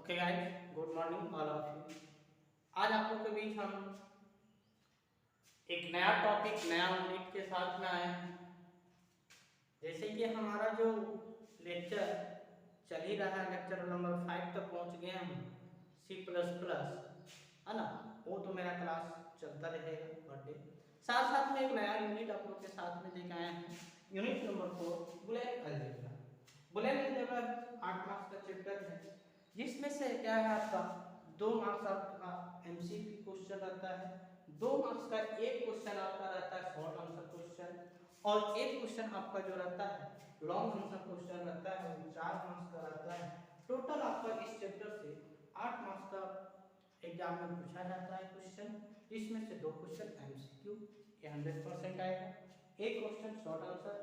Okay guys, good morning all of you. आज आप लोग के बीच हम एक नया टॉपिक, नया यूनिट के साथ में आए हैं। जैसे कि हमारा जो लेक्चर चल ही रहा है, लेक्चर नंबर 5 तक पहुंच गए हम, C++, है ना। वो तो मेरा क्लास चलता रहेगा पर डे। साथ साथ में एक नया यूनिट आप लोग के साथ में लेके आए हैं, unit number 4 Boolean algebra. Boolean algebra 8 marks का चैप्टर है, जिसमें से क्या है आपका 2 मार्क्स आपका एमसीक्यू क्वेश्चन रहता है, 2 मार्क्स का एक क्वेश्चन आपका रहता है शॉर्ट आंसर क्वेश्चन, और एक क्वेश्चन आपका जो रहता है लॉन्ग आंसर क्वेश्चन रहता है, वो 4 मार्क्स का रहता है। टोटल आपका इस चैप्टर से 8 मार्क्स का एग्जाम में पूछा जाता है क्वेश्चन, जिसमें से 2 क्वेश्चन एमसीक्यू ये 100% आएगा, एक क्वेश्चन शॉर्ट आंसर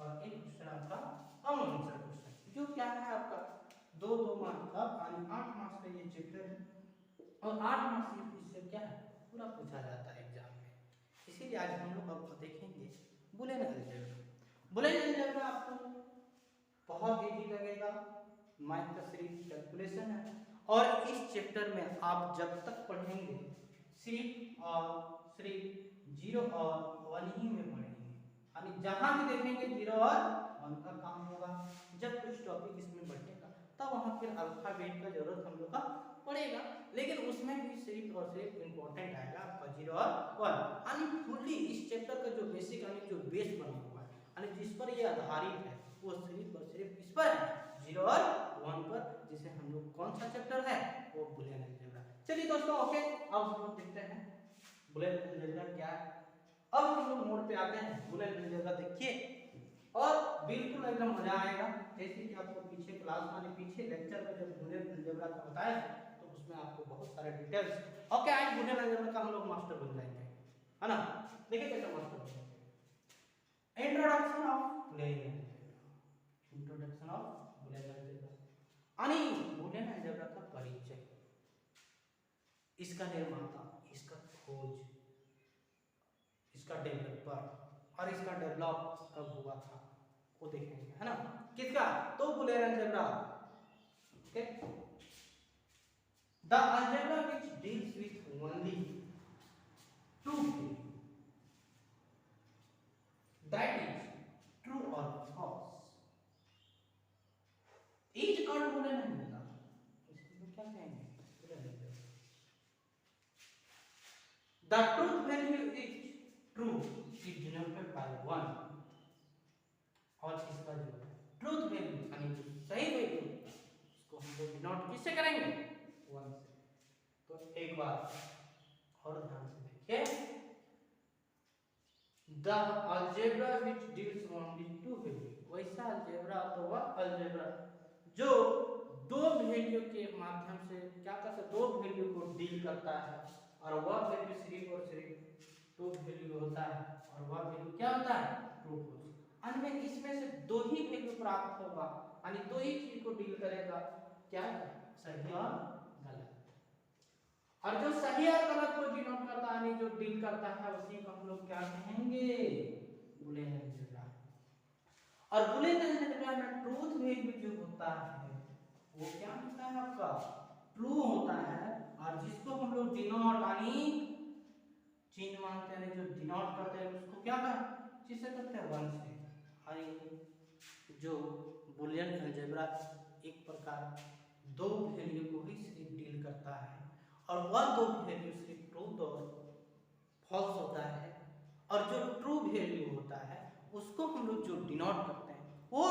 और एक क्वेश्चन आपका लॉन्ग आंसर क्वेश्चन, जो क्या है आपका 2-2 मार्क्स का, यानी 8 मार्क्स का ये चैप्टर है। और 8 मार्क्स इससे क्या है पूरा पूछा जाता है एग्जाम में। इसीलिए आज हम लोग अब देखेंगे बुलियन अलजेब्रा। बुलियन अलजेब्रा आपको बहुत इजी लगेगा, मैथ का सिर्फ कैलकुलेशन है, और इस चैप्टर में आप जब तक पढ़ेंगे सिर्फ 0 और 1 ही में पढ़ेंगे, यानी जहां भी देखेंगे 0 और 1 का काम होगा। जब कुछ टॉपिक इसमें बढ़ेगा तब वहां फिर अल्फाबेट का जरूरत हम लोग का पड़ेगा, लेकिन उसमें भी सिर्फ और सिर्फ इंपॉर्टेंट आएगा आपका 0 और 1, यानी फुल्ली इस चैप्टर का जो बेसिक यानी जो बेस बना हुआ है, यानी जिस पर ये आधारित है, वो सिर्फ और सिर्फ इस पर है 0 और 1 पर, जिसे हम लोग कौन सा चैप्टर है वो बुलियन अलजेब्रा। चलिए दोस्तों, ओके, अब हम लोग देखते हैं बुलियन अलजेब्रा क्या है। अब हम लोग मोड पे आते हैं, बुलियन अलजेब्रा देखिए और बिल्कुल एकदम मजा आएगा। जैसे कि आपको पीछे क्लास में, पीछे लेक्चर में जब बुलियन अलजेब्रा का बताया तो उसमें आपको बहुत सारे डिटेल्स, ओके, आज बुलियन अलजेब्रा का हम लोग मास्टर बन जाएंगे, है ना। देखिए कैसे मास्टर बन जाएंगे। Introduction of Boolean algebra, introduction of Boolean algebra, यानी बुलियन अलजेब्रा का परिचय, इसका निर्माता, इसका खोज, इसका डेवलपर और इसका डेवलप कब हुआ था वो देखेंगे, है ना। किसका? तो Boolean algebra, okay, the algebra which deals with only two value, that is true और false, is called Boolean algebra. इसको क्या कहेंगे? Boolean algebra. The truth value is true is denoted by 1, और इसका जो ट्रूथ वैल्यू यानी जो सही वैल्यू उसको हम लोग डिनोट किससे करेंगे? 1 से। तो एक बार और ध्यान से देखिए, the algebra which deals only two value, वैसा अलजेब्रा तो वह अलजेब्रा जो 2 वैल्यू के माध्यम से क्या करता है, 2 वैल्यू को डील करता है, और वह वैल्यू सिर्फ और सिर्फ ट्रू वैल्यू होता है, और वह वैल्यू क्या होता है? ट्रू होता है। अन्य इसमें से 2 ही वैल्यू प्राप्त होगा, यानी 2 ही चीज को डील करेगा, क्या? सही और गलत। और जो सही और गलत को डिनोट करता है, यानी जो डील करता है, उसी को हम लोग क्या कहेंगे? Boolean algebra. और बुलियन अलजेब्रा में ट्रूथ वैल्यू जो होता है वो क्या होता है आपका? ट्रू होता है, और जिसको हम लोग डिनोट यानी चिन्ह मानते हैं, जो डिनोट करते हैं उसको क्या करते? किससे करते हैं? 1 से। जो बुलियन अलजेब्रा एक प्रकार 2 वैल्यू को ही सिर्फ डील करता है, और वह 2 वैल्यू सिर्फ ट्रूथ और फॉल्स होता है, और जो ट्रू वैल्यू होता है उसको हम लोग जो डिनोट करते हैं वो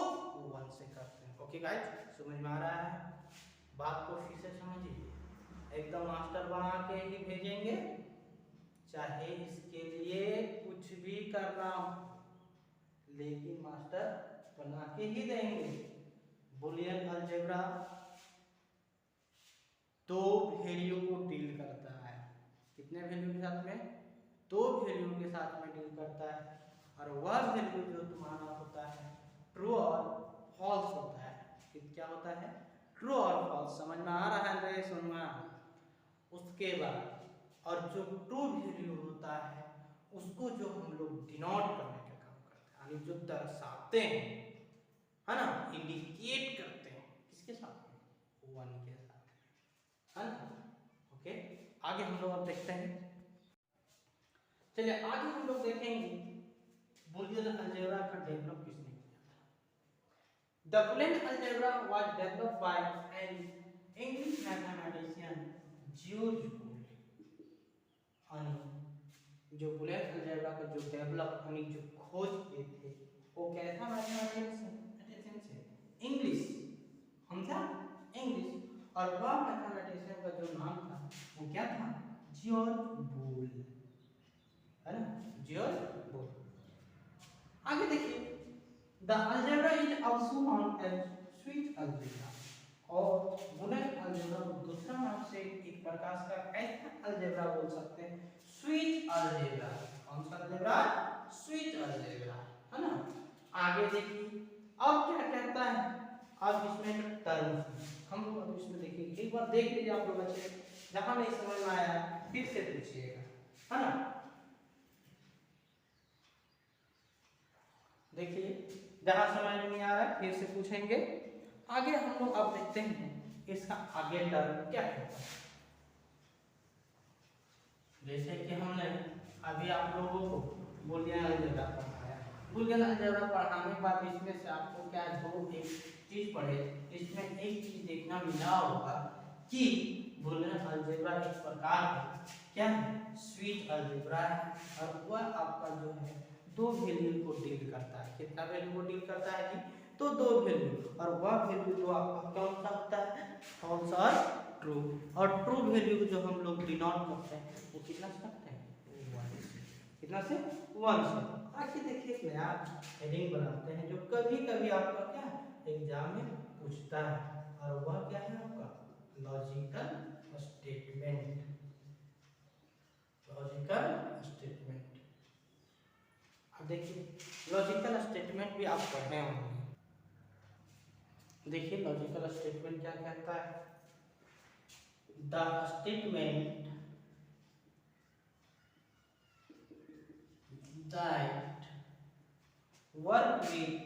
1 से करते हैं। ओके गाइस, समझ में आ रहा है? बात को फिर से समझिए, एकदम मास्टर बना के ही भेजेंगे, चाहे इसके लिए कुछ भी करना हो, लेकिन मास्टर बना के ही देंगे। बुलियन अलजेब्रा 2 वैल्यू को डील करता है, कितने वैल्यू के साथ में? 2 वैल्यू के साथ में डील करता है, और वह वैल्यू जो तुम्हारा होता है ट्रू और फॉल्स होता है। क्या होता है? ट्रू और फॉल्स। समझ में आ रहा है? सुनना। उसके बाद और जो ट्रू वैल्यू होता है उसको जो हम लोग डिनोट करने का काम करते हैं, यानी जो दर्शाते हैं, है ना, इंडिकेट करते हैं, किसके साथ में? 1 के साथ। है ना। ओके, आगे हम लोग अब देखते हैं। चलिए आगे हम लोग देखेंगे बुलियन अलजेब्रा का डेवलप किसने किया था। The Boolean algebra was developed by an English mathematician George bull. जो बुलियन अलजेब्रा का जो डेवलप यानी जो खोज किए थे वो कैसा मैथमेटिशियन से, इंग्लिश, समझा, इंग्लिश। और वह मैथमेटिशियन का जो नाम था वो क्या था, जॉर्ज बुल, है ना, जॉर्ज बुल। आगे देखिए, the algebra is also known as sweet algebra. और बुलियन अलजेब्रा को दूसरा नाम से एक प्रकार का ऐसा अलजेब्रा बोल सकते हैं, स्वीट अलजेब्रा। कौन सा अलजेब्रा, स्वीट अलजेब्रा, है ना। आगे देखिए अब क्या कहता है, अब इसमें एक टर्म हम लोग अब इसमें देखिए, एक बार देख लीजिए आप लोग बच्चे, जहां नहीं समझ में आया फिर से पूछिएगा, है ना। देखिए जहां समझ में नहीं आ रहा है फिर से पूछेंगे। आगे हम लोग अब देखते हैं इसका आगे टर्म क्या कहता है। जैसे कि हमने अभी आप लोगों को बुलियन अलजेब्रा पढ़ाया, बुलियन अलजेब्रा पढ़ाने के बाद इसमें से आपको क्या दो एक चीज पढ़े, इसमें एक चीज देखना मिला होगा कि बुलियन अलजेब्रा इस प्रकार क्या है, स्वीट अलजेब्रा है। और वह आपका जो है दो वैल्यू को डील करता है। कितना वैल्यू को डील करता है जी, तो दो वैल्यू। और वह वैल्यू जो आपका कौन सा होता है, फॉल्स और ट्रू। और ट्रू वैल्यू को जो हम लोग डिनोट करते हैं वो कितना से करते हैं, 1 से। कितना से, 1 से। आगे देखिए एक नया हेडिंग बनाते हैं जो कभी कभी आपका क्या एग्जाम में पूछता है, और वह क्या है आपका लॉजिकल स्टेटमेंट। लॉजिकल स्टेटमेंट, अब देखिए लॉजिकल स्टेटमेंट भी आप पढ़े होंगे। देखिए लॉजिकल स्टेटमेंट क्या कहता है, the statement that work with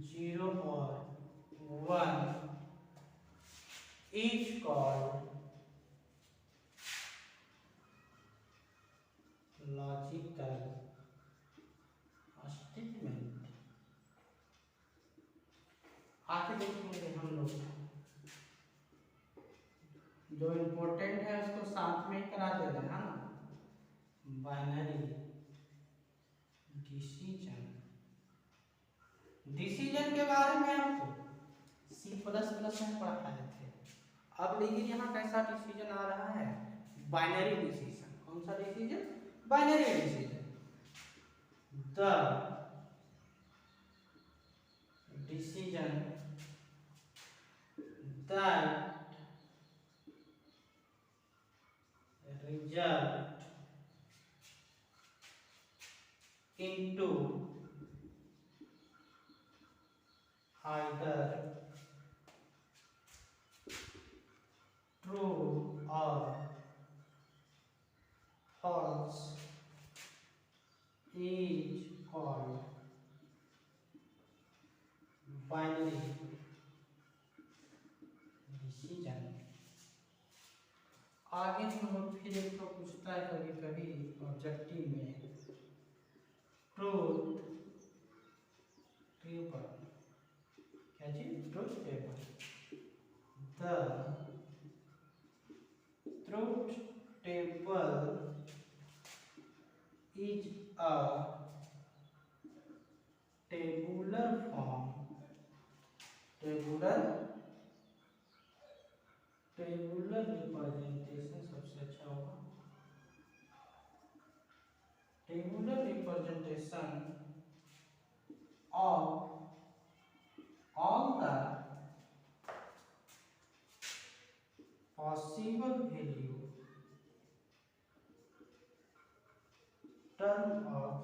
0 or 1 is called logical statement। आगे देखेंगे हम लोग, जो इम्पोर्टेंट है उसको साथ में ही करा देना है ना। बाइनरी डिसीजन, डिसीजन के बारे में आपको C++ में पढ़ाए थे। अब देखिए यहाँ कैसा डिसीजन आ रहा है, बाइनरी डिसीजन। कौन सा decision, binary decision. The decision that result into either true or false is called binary decision। आगे हम लोग फिर एक तो पूछता है कभी कभी ऑब्जेक्टिव में, ट्रूथ टेबल, क्या चीज, truth table. The truth table is a tabular form, tabular representation सबसे अच्छा होगा, tabular representation of all the possible value term of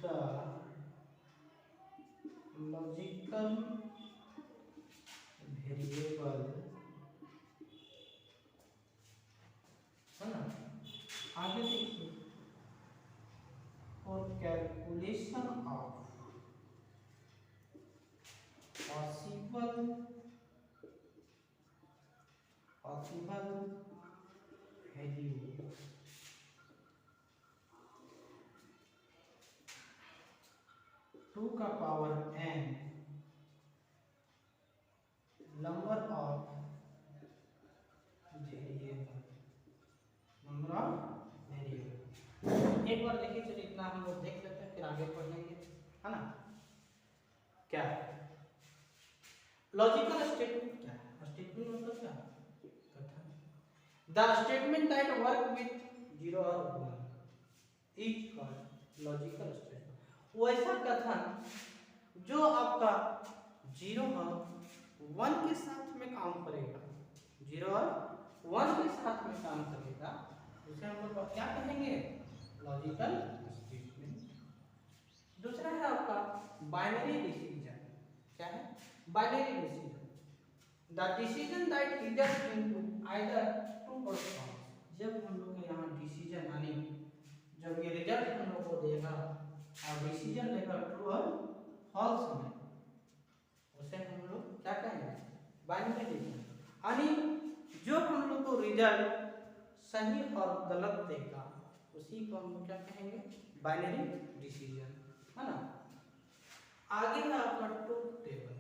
the logical variable, है ना। आगे देखिए, और calculate calculation of possible value two का power n number of variable, number of variable. एक बार देखिए, चलिए इतना हम लोग देख लेते हैं, फिर आगे पढ़ेंगे, है ना। क्या है लॉजिकल स्टेटमेंट? क्या है स्टेटमेंट? मतलब क्या कथन। The statement that work with 0 और 1 इज कॉल्ड लॉजिकल स्टेटमेंट। वैसा कथन जो आपका 0 और 1 के साथ में काम करेगा, 0 और 1 के साथ में काम करेगा, उसे हम लोग क्या कहेंगे? Logical statement. दूसरा है आपका बाइनरी डिसीजन। क्या है? Binary decision. The decision that result into either true और फॉल्स। जब हम लोग के यहाँ डिसीजन यानी जब ये रिजल्ट हम लोग को देगा और डिसीजन देगा ट्रू और फॉल्स में, उसे हम लोग क्या कहेंगे? Binary decision. यानी जो हम लोग को रिजल्ट सही और गलत देगा उसी को हम लोग क्या कहेंगे? बाइनरी डिसीजन, है ना। आगे है आपका truth table.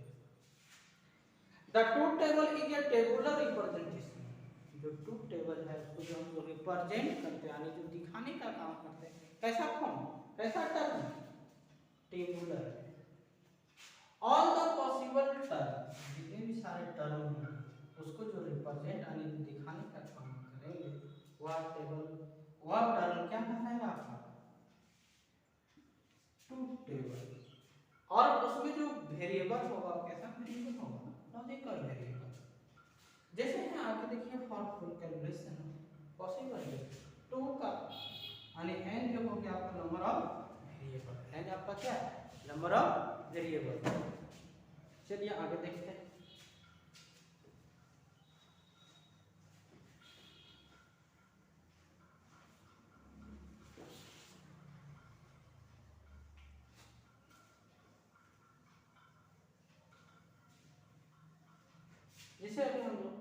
The truth table is a tabular representation. जो ट्रूथ टेबल है उसको जो हम लोग रिप्रेजेंट करते हैं यानी जो दिखाने का काम करते हैं, कैसा फॉर्म, कैसा term? Tabular. All the possible term, जितने भी सारे टर्म हैं उसको जो रिप्रेजेंट यानी दिखाने का काम करेंगे वह टेबल, वह टर्म क्या कहलाएगा आपका? Truth table. और उसमें जो वेरिएबल होगा कैसा वेरिएबल होगा? Logical variable. जैसे है आगे देखिए, फॉर फुल कैलकुलेशन पॉसिबल है 2 का यानी n जो हो गया आपका नंबर ऑफ वेरिएबल, n आपका क्या है? Number of variable. चलिए आगे देखते हैं। जैसे अभी हम लोग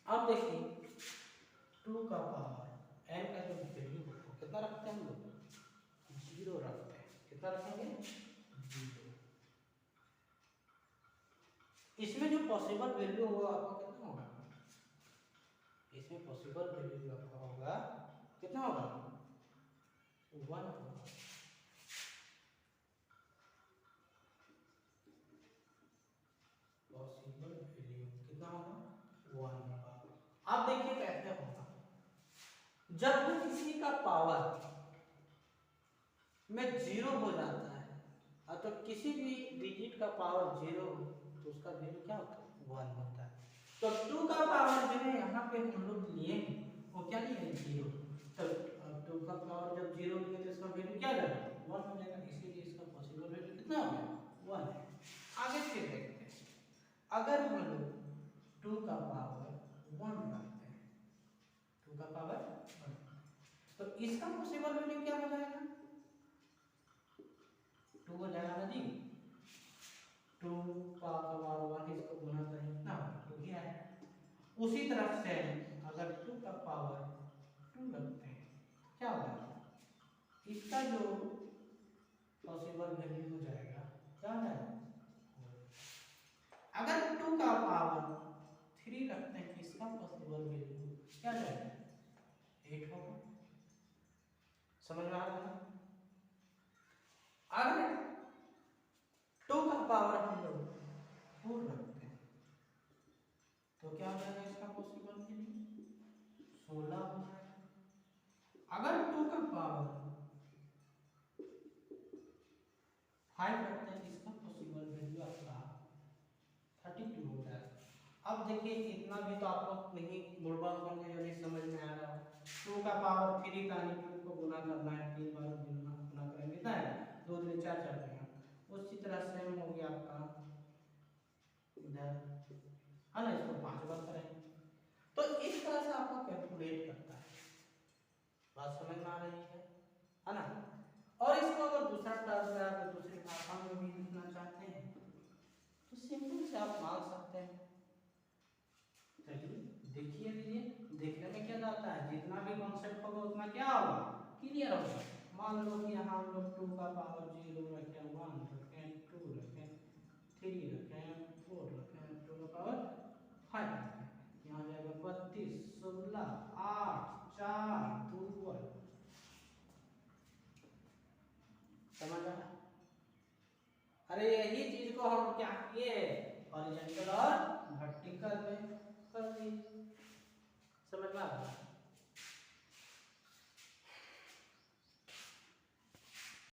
अब देखिए 2 का पावर n का जो वैल्यू होगा कितना रखते हैं हम लोग? 0 रखते हैं। कितना रखेंगे? 0। इसमें जो पॉसिबल वैल्यू होगा आपका कितना होगा? इसमें पॉसिबल वैल्यू आपका होगा कितना होगा? 1 होगा। पॉसिबल वैल्यू कितना होगा? 1 होगा। अब देखिए कैसे होगा। जब भी किसी का पावर में 0 हो जाता है तो किसी भी डिजिट का पावर 0 हो तो उसका वैल्यू क्या होता है? 1 होता है। तो 2 का पावर जो है यहाँ पे हम लोग लिए वो क्या लिए? 0। तो 2 का पावर जब 0 लिए तो इसका वैल्यू क्या होगा? 1 हो जाएगा। इसीलिए इसका पॉसिबल वैल्यू कितना हो गया? 1 है। आगे फिर देखते हैं, अगर हम लोग 2 का पावर 1 रखते हैं, 2 का पावर 1, तो इसका पॉसिबल वैल्यू क्या हो जाएगा? 2 हो जाएगा ना जी। 2 का पावर 1 इसको गुना करें कितना? 2 ही आएगा। उसी तरह से अगर 2 का पावर 2 रखते हैं क्या होगा? इसका जो पॉसिबल वैल्यू हो जाएगा क्या हो जाएगा? अगर 2 का पावर 3 रखते हैं इसका पॉसिबल वैल्यू क्या जाएगा? 8 होगा। समझ में आ रहा है? अगर 2 का पावर हम लोग 4 रखते हैं तो क्या हो जाएगा? इसका पॉसिबल वैल्यू 16 हो जाएगा। अगर 2 का पावर 5 रखते हैं इसका पॉसिबल वैल्यू आपका 32 हो जाएगा। अब देखिए इतना भी तो आप लोग नहीं बुड़बक होंगे जो नहीं समझ में आ रहा हो। 2 का पावर 3 का यानी 2 को गुना करना है, 3 बार गुना करेंगे कितना है? 2 दूनी 4 4 देगा। उसी तरह सेम हो गया आपका इधर, है ना। इसको 5 बार करेंगे तो इस तरह से आपको कैलकुलेट करता है। बात समझ में आ रही है ना। और इसको अगर दूसरा टर्म में आप दूसरी भाषा में भी लिखना चाहते हैं तो सिंपल से आप मान सकते हैं। चलिए देखिए दीजिए, देखने में क्या जाता है, जितना भी कॉन्सेप्ट होगा उतना क्या होगा, क्लियर होगा। मान लो कि यहाँ हम लोग 2 का पावर 0 रखें, 1 रखें, 2 रखें, 3 रखें, 4 रखें, 2 का पावर 5 रखें, यहाँ जाएगा 32, 16, 8, 4, 2 1। समझ आया? अरे यही चीज को हम क्या किए, हॉरिजॉन्टल और वर्टिकल में कर दिए। समझ में आ रहा है?